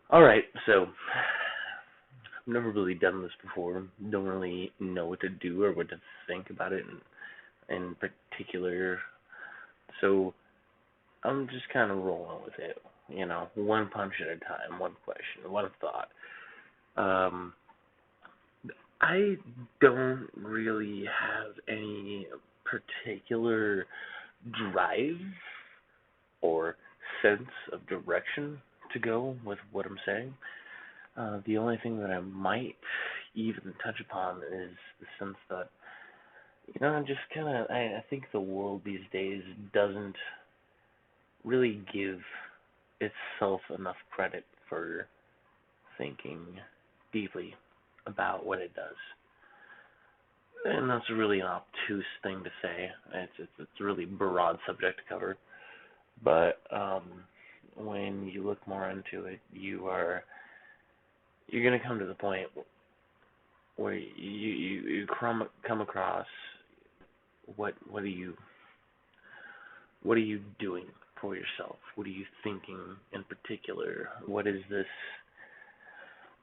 Alright, so I've never really done this before. Don't really know what to do or what to think about it in particular. So I'm just kind of rolling with it. One punch at a time, one question, one thought. Um, I don't really have any particular drive or sense of direction to go with what I'm saying. The only thing that I might even touch upon is the sense that, I'm just kind of, I think the world these days doesn't really give itself enough credit for thinking deeply about what it does. And that's really an obtuse thing to say. It's a really broad subject to cover. But when you look more into it, you're gonna come to the point where you come across what are you doing for yourself? What are you thinking in particular? What is this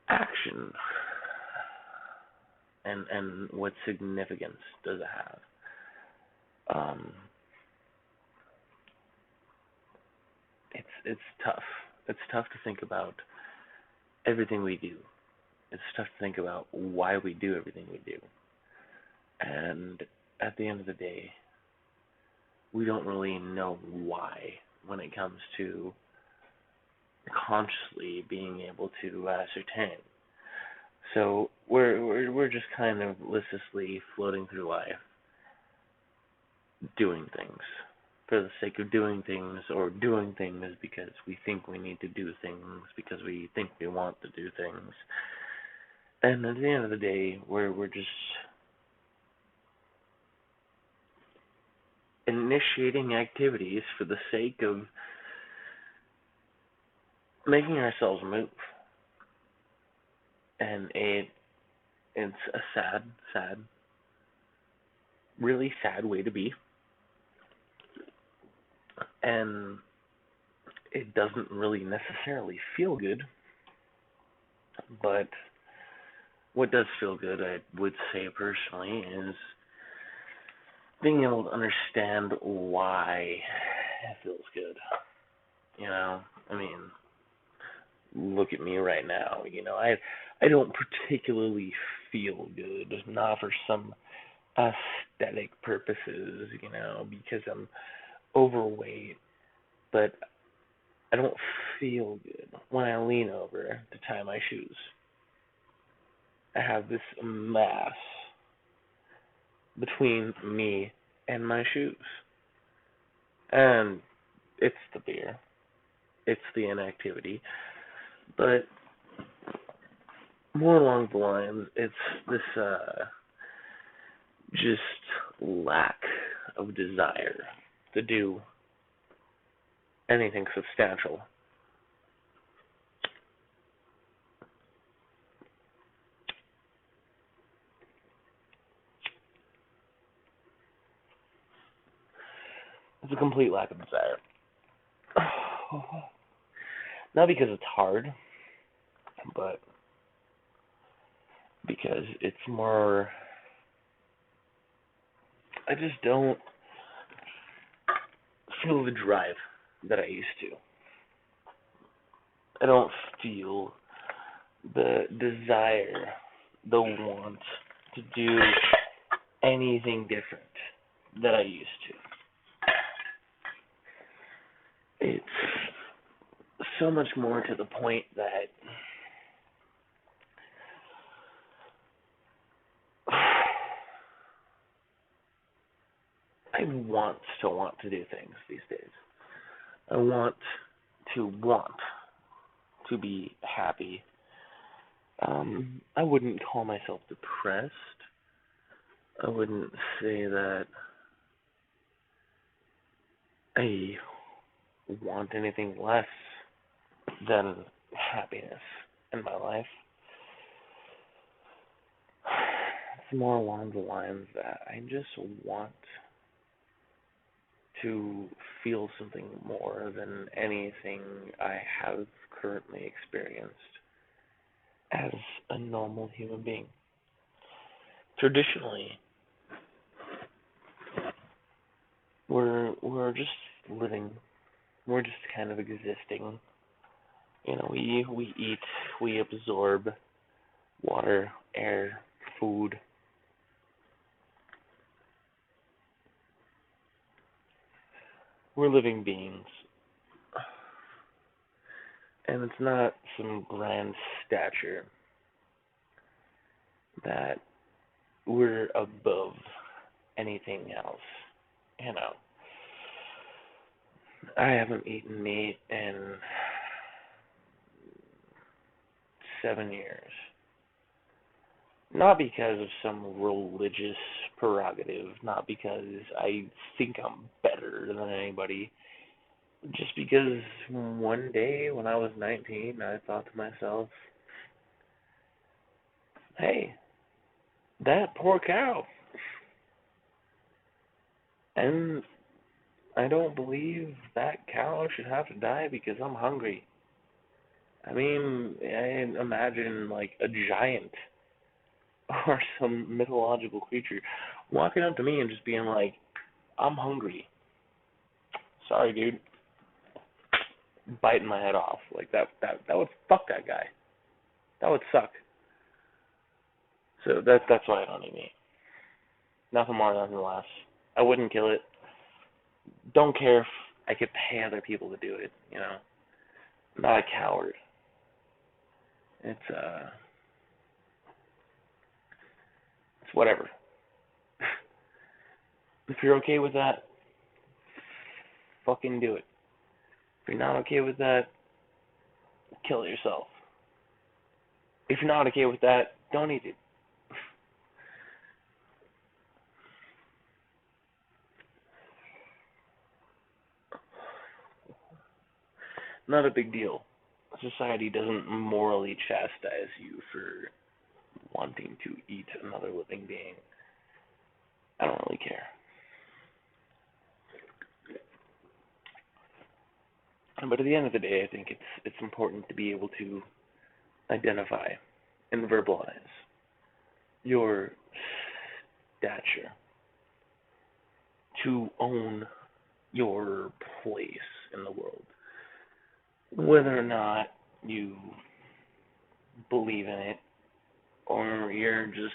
action, and what significance does it have? Um, it's tough. It's tough to think about everything we do. It's tough to think about why we do everything we do. And at the end of the day, we don't really know why when it comes to consciously being able to ascertain. So we're just kind of listlessly floating through life, doing things for the sake of doing things, or doing things because we think we need to do things, because we think we want to do things. And at the end of the day, we're just initiating activities for the sake of making ourselves move. And it's a sad, really sad way to be. And it doesn't really necessarily feel good, but what does feel good, I would say personally, is being able to understand why it feels good. I mean, look at me right now. I don't particularly feel good, not for some aesthetic purposes, because I'm overweight, but I don't feel good when I lean over to tie my shoes. I have this mass between me and my shoes. And it's the beer, it's the inactivity, but more along the lines, it's this just lack of desire to do anything substantial. It's a complete lack of desire. Not because it's hard, but because it's more. I just don't feel the drive that I used to. I don't feel the desire, the want to do anything different that I used to. It's so much more to the point that I want to do things these days. I want to be happy. I wouldn't call myself depressed. I wouldn't say that I want anything less than happiness in my life. It's more along the lines that I just want to feel something more than anything I have currently experienced as a normal human being. Traditionally, we're just living, we're just kind of existing. You know, we eat, we absorb water, air, food. We're living beings. And it's not some grand stature that we're above anything else. You know, I haven't eaten meat in 7 years. Not because of some religious prerogative, not because I think I'm better than anybody, just because one day when I was 19, I thought to myself, hey, that poor cow. And I don't believe that cow should have to die because I'm hungry. I mean, I imagine like a giant or some mythological creature walking up to me and just being like, I'm hungry. Sorry, dude. Biting my head off. Like that would fuck that guy. That would suck. So that's why I don't eat meat. Nothing more, nothing less. I wouldn't kill it. Don't care if I could pay other people to do it, you know. I'm not a coward. It's whatever. If you're okay with that, fucking do it. If you're not okay with that, kill yourself. If you're not okay with that, don't eat it. Not a big deal. Society doesn't morally chastise you for wanting to eat another living being. I don't really care. But at the end of the day, I think it's important to be able to identify and verbalize your stature, to own your place in the world. Whether or not you believe in it or you're just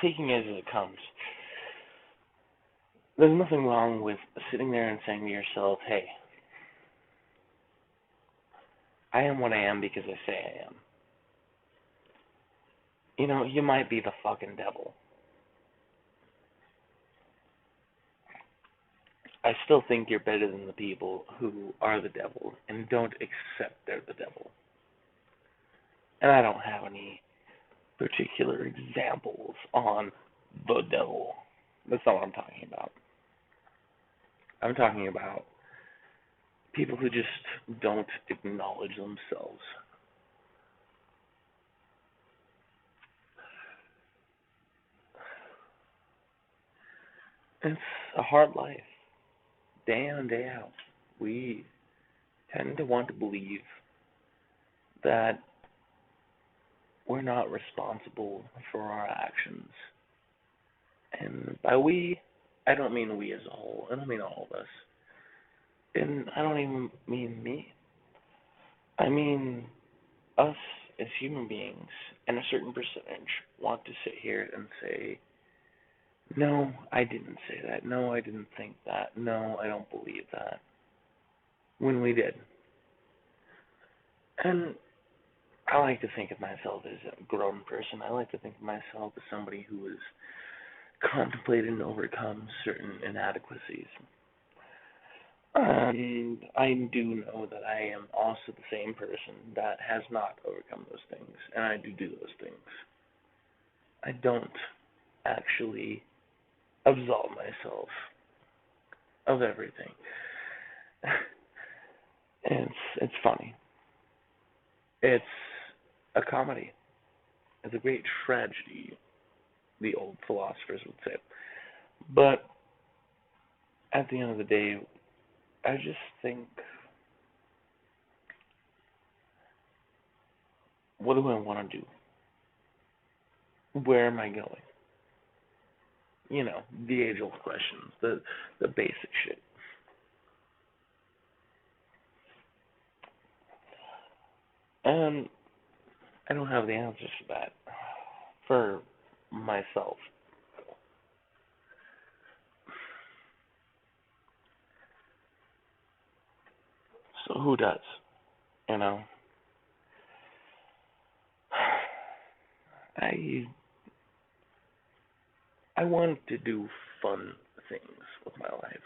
taking it as it comes. There's nothing wrong with sitting there and saying to yourself, hey, I am what I am because I say I am. You know, you might be the fucking devil. I still think you're better than the people who are the devil and don't accept they're the devil. And I don't have any particular examples on the devil. That's not what I'm talking about. I'm talking about people who just don't acknowledge themselves. It's a hard life, day in and day out. We tend to want to believe that we're not responsible for our actions. And by we, I don't mean we as a whole. I don't mean all of us. And I don't even mean me. I mean us as human beings, and a certain percentage want to sit here and say, no, I didn't say that. No, I didn't think that. No, I don't believe that. When we did. And I like to think of myself as a grown person. I like to think of myself as somebody who has contemplated and overcome certain inadequacies. And I do know that I am also the same person that has not overcome those things, and I do those things. I don't actually absolve myself of everything. It's funny. It's a comedy. It's a great tragedy, the old philosophers would say. But at the end of the day, I just think, what do I want to do? Where am I going? The age-old questions, the basic shit. And I don't have the answers for that for myself. So who does? You know, I I want to do fun things with my life.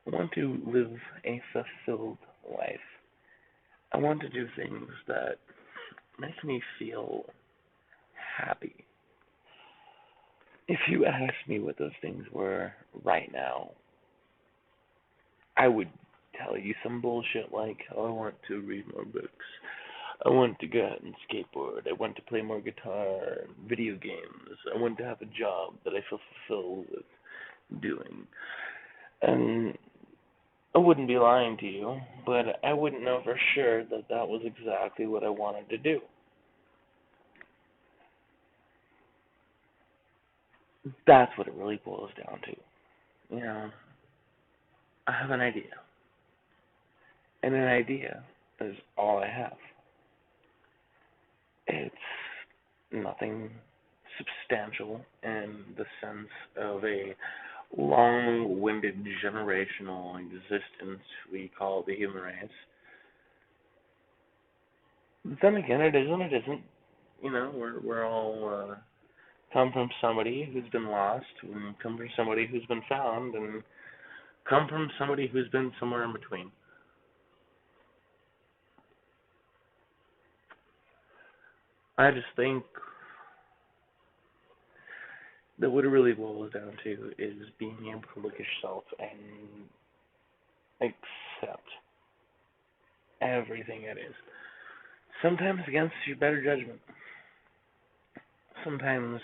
I want to live a fulfilled life. I want to do things that make me feel happy. If you asked me what those things were right now, I would tell you some bullshit like, oh, I want to read more books. I want to go out and skateboard. I want to play more guitar, video games. I want to have a job that I feel fulfilled with doing. And I wouldn't be lying to you, but I wouldn't know for sure that that was exactly what I wanted to do. That's what it really boils down to. You know, I have an idea, and an idea is all I have. It's nothing substantial in the sense of a long-winded generational existence we call the human race. Then again, it is and it isn't. We're all come from somebody who's been lost, and come from somebody who's been found, and come from somebody who's been somewhere in between. I just think that what it really boils down to is being able to look at yourself and accept everything it is. Sometimes against your better judgment. Sometimes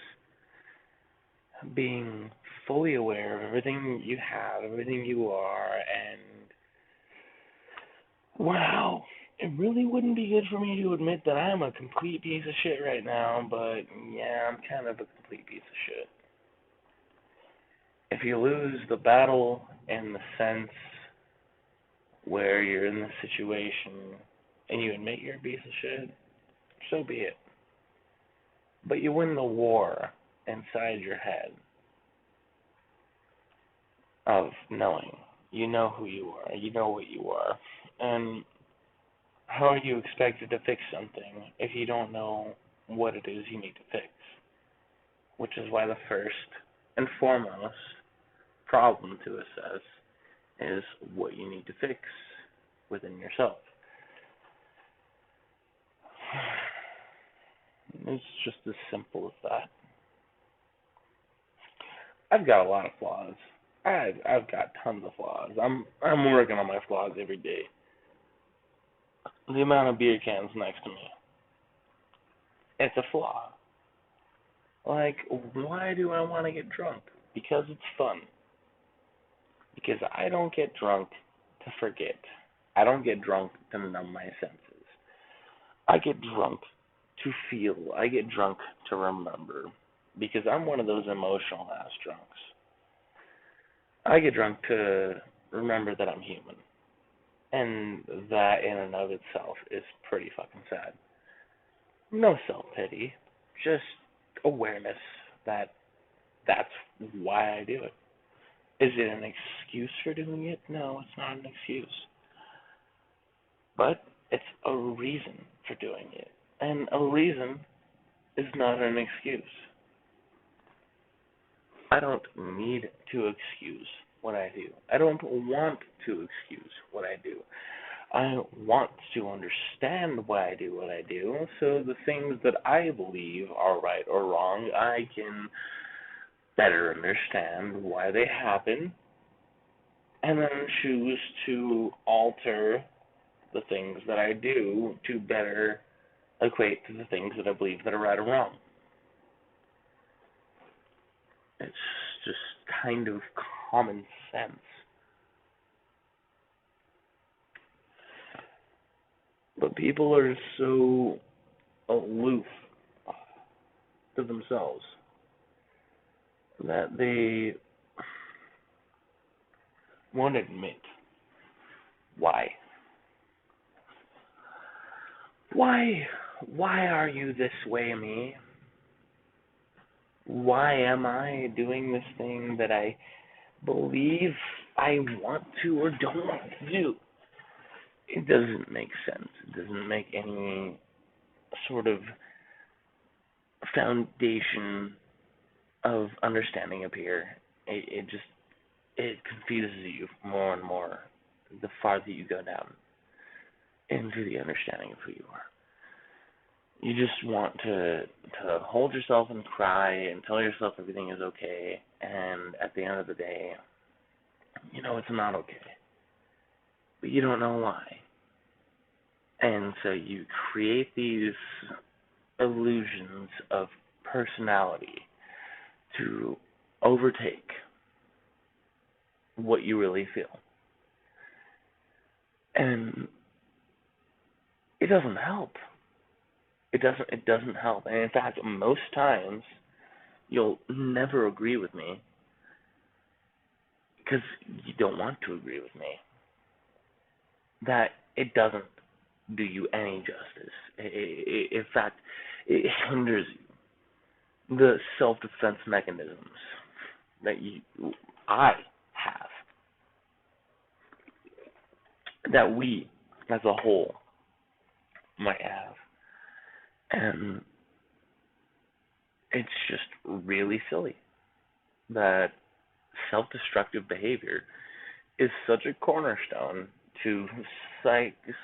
being fully aware of everything you have, everything you are, and wow, it really wouldn't be good for me to admit that I'm a complete piece of shit right now, but yeah, I'm kind of a complete piece of shit. If you lose the battle in the sense where you're in the situation and you admit you're a piece of shit, so be it. But you win the war inside your head of knowing. You know who you are. You know what you are. And how are you expected to fix something if you don't know what it is you need to fix? Which is why the first and foremost problem to assess is what you need to fix within yourself. It's just as simple as that. I've got a lot of flaws. I've got tons of flaws. I'm working on my flaws every day. The amount of beer cans next to me, it's a flaw. Like, why do I want to get drunk? Because it's fun. Because I don't get drunk to forget. I don't get drunk to numb my senses. I get drunk to feel. I get drunk to remember. Because I'm one of those emotional ass drunks. I get drunk to remember that I'm human. And that in and of itself is pretty fucking sad. No self pity, just awareness that that's why I do it. Is it an excuse for doing it? No, it's not an excuse. But it's a reason for doing it. And a reason is not an excuse. I don't need to excuse what I do. I don't want to excuse what I do. I want to understand why I do what I do, so the things that I believe are right or wrong, I can better understand why they happen, and then choose to alter the things that I do to better equate to the things that I believe that are right or wrong. It's just kind of common sense. But people are so aloof to themselves that they won't admit why. Why? Why are you this way, me? Why am I doing this thing that I believe I want to or don't want to do? It doesn't make sense. It doesn't make any sort of foundation of understanding appear. It just it confuses you more and more the farther you go down into the understanding of who you are. You just want to hold yourself and cry and tell yourself everything is okay, and at the end of the day, you know it's not okay, but you don't know why. And so you create these illusions of personality to overtake what you really feel. And it doesn't help. It doesn't help. And in fact, most times you'll never agree with me because you don't want to agree with me. That it doesn't do you any justice. In fact, it hinders you. The self-defense mechanisms that I have, that we as a whole might have. And it's just really silly that self-destructive behavior is such a cornerstone to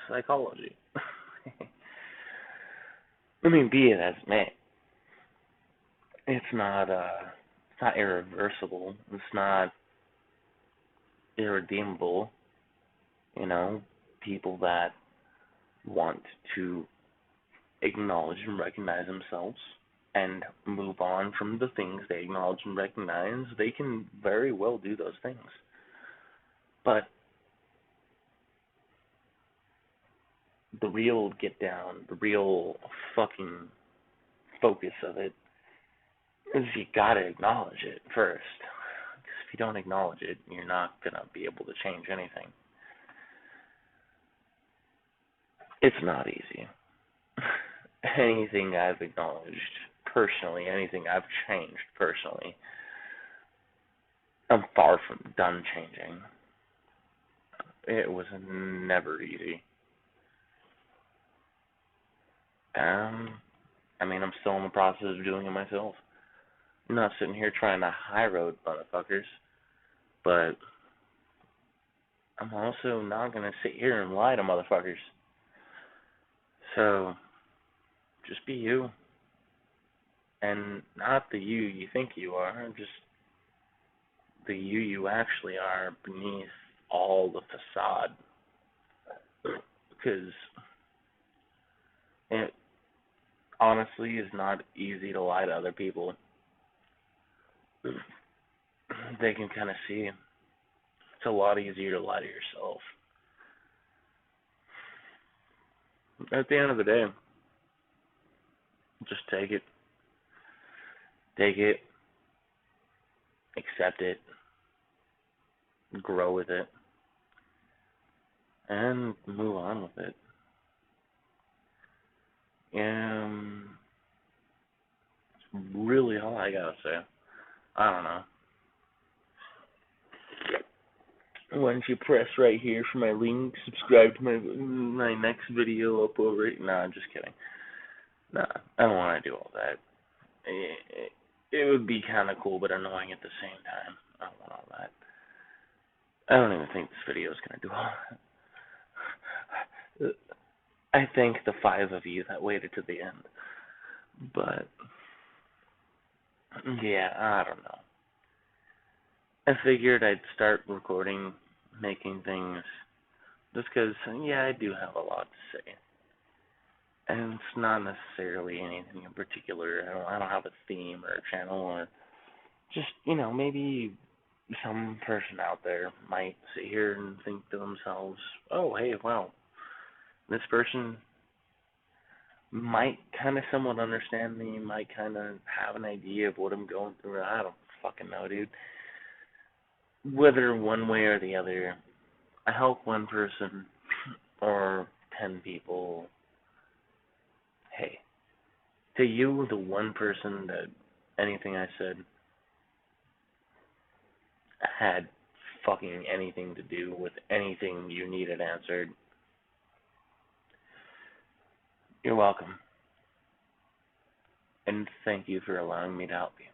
psychology. I mean, be it as it may, it's not irreversible. It's not irredeemable. You know, people that want to acknowledge and recognize themselves and move on from the things they acknowledge and recognize, they can very well do those things. But the real get down, the real fucking focus of it is you gotta acknowledge it first. Because if you don't acknowledge it, you're not gonna be able to change anything. It's not easy. Anything I've acknowledged personally, anything I've changed personally, I'm far from done changing. It was never easy. I mean, I'm still in the process of doing it myself. I'm not sitting here trying to high road motherfuckers, but I'm also not gonna sit here and lie to motherfuckers. So, just be you. And not the you think you are, just the you actually are beneath all the facade. Because it honestly is not easy to lie to other people. They can kind of see. It's a lot easier to lie to yourself. At the end of the day, just take it. Take it. Accept it. Grow with it. And move on with it. And it's really all I gotta say. I don't know. Why don't you press right here for my link, subscribe to my next video up over it. Nah, I'm just kidding. Nah, I don't want to do all that. It would be kind of cool, but annoying at the same time. I don't want all that. I don't even think this video is going to do all that. I thank the 5 of you that waited to the end. But, yeah, I don't know. I figured I'd start recording, making things, just because, yeah, I do have a lot to say. And it's not necessarily anything in particular. I don't have a theme or a channel or just, maybe some person out there might sit here and think to themselves, oh, hey, wow, this person might kind of somewhat understand me, might kind of have an idea of what I'm going through. I don't fucking know, dude. Whether one way or the other, I help one person or 10 people. Hey, to you, the one person that anything I said had fucking anything to do with anything you needed answered, you're welcome. And thank you for allowing me to help you.